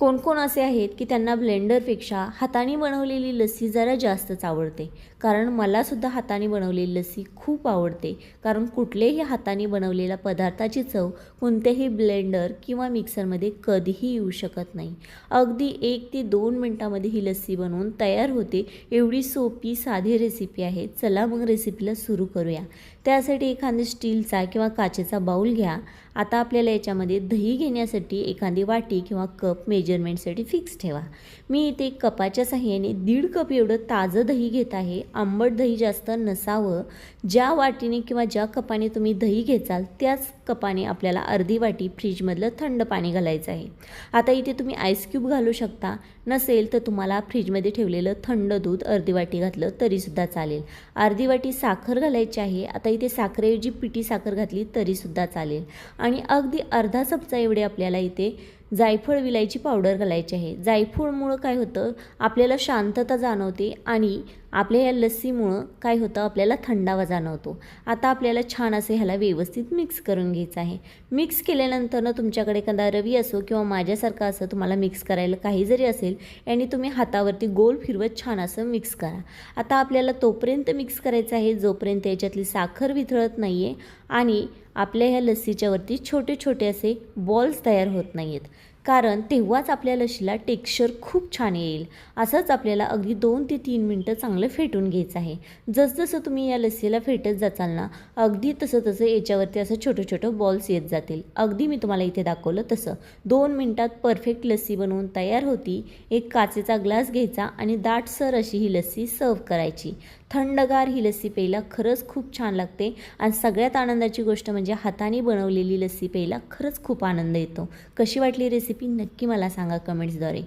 कोण कोण असे आहेत की त्यांना ब्लेंडरपेक्षा हाताने बनवलेली लस्सी जरा जास्तच आवडते. कारण मलासुद्धा हाताने बनवलेली लस्सी खूप आवडते. कारण कुठलेही हाताने बनवलेल्या पदार्थाची चव कोणत्याही ब्लेंडर किंवा मिक्सरमध्ये कधीही येऊ शकत नाही. अगदी 1 ते 2 मिनटामध्ये ही लस्सी बनवून तयार होते. एवढी सोपी साधी रेसिपी आहे. चला मग रेसिपीला सुरू करूया. त्यासाठी एखादी स्टीलचा किंवा काचेचा बाउल घ्या. आता आपल्याला याच्यामध्ये दही घेण्यासाठी एखादी वाटी किंवा कप मेजरमेंटसाठी फिक्स ठेवा. मी इथे कपाच्या साहाय्याने 1.5 कप एवढं ताजं दही घेत आहे. आंबट दही जास्त नसावं. ज्या वाटीने किंवा ज्या कपाने तुम्ही दही घेचाल त्याच कपाने आपल्याला अर्धी वाटी फ्रीजमधलं थंड पाणी घालायचं आहे. आता इथे तुम्ही आईस क्यूब घालू शकता. नसेल तर तुम्हाला फ्रीजमध्ये ठेवलेलं थंड दूध अर्धी वाटी घातलं तरीसुद्धा चालेल. अर्धी वाटी साखर घालायची आहे. आता इथे साखरेऐवजी पिठी साखर घातली तरीसुद्धा चालेल. आणि अगदी अर्धा चमचा एवढे आपल्याला इथे जायफळ विलायची पावडर घालायची आहे. जायफळमुळं काय होतं, आपल्याला शांतता जाणवते आणि आपल्या या लस्सीमुळं काय होतं, आपल्याला थंडावा जाणवतो. आता आपल्याला छान असे ह्याला व्यवस्थित मिक्स करून घ्यायचं आहे. मिक्स केल्यानंतर तुमच्याकडे एखादा रवी असो किंवा माझ्यासारखं असं तुम्हाला मिक्स करायला काही जरी असेल, आणि तुम्ही हातावरती गोल फिरवत छान असं मिक्स करा. आता आपल्याला तोपर्यंत मिक्स करायचं आहे जोपर्यंत याच्यातली साखर वितळत नाही आहे आणि आपल्या ह्या लस्सीच्यावरती छोटे छोटे असे बॉल्स तयार होत नाही आहेत. कारण तेव्हाच आपल्या लस्सीला टेक्स्चर खूप छान येईल. असंच आपल्याला अगदी 2 ते 3 मिनटं चांगलं फेटून घ्यायचं आहे. जसजसं तुम्ही या लस्सीला फेटत जाचाल ना, अगदी तसं याच्यावरती असं छोटं छोटं बॉल्स येत जातील. अगदी मी तुम्हाला इथे दाखवलं तसं 2 मिनटात परफेक्ट लस्सी बनवून तयार होती. एक काचेचा ग्लास घ्यायचा आणि दाटसर अशी ही लस्सी सर्व करायची. थंडगार ही लस्सी प्यायला खरंच खूप छान लागते. आणि सगळ्यात आनंदाची गोष्ट म्हणजे हाताने बनवलेली लस्सी प्यायला खरंच खूप आनंद येतो. कशी वाटली रेसिपी नक्की मला सांगा कमेंट्सद्वारे.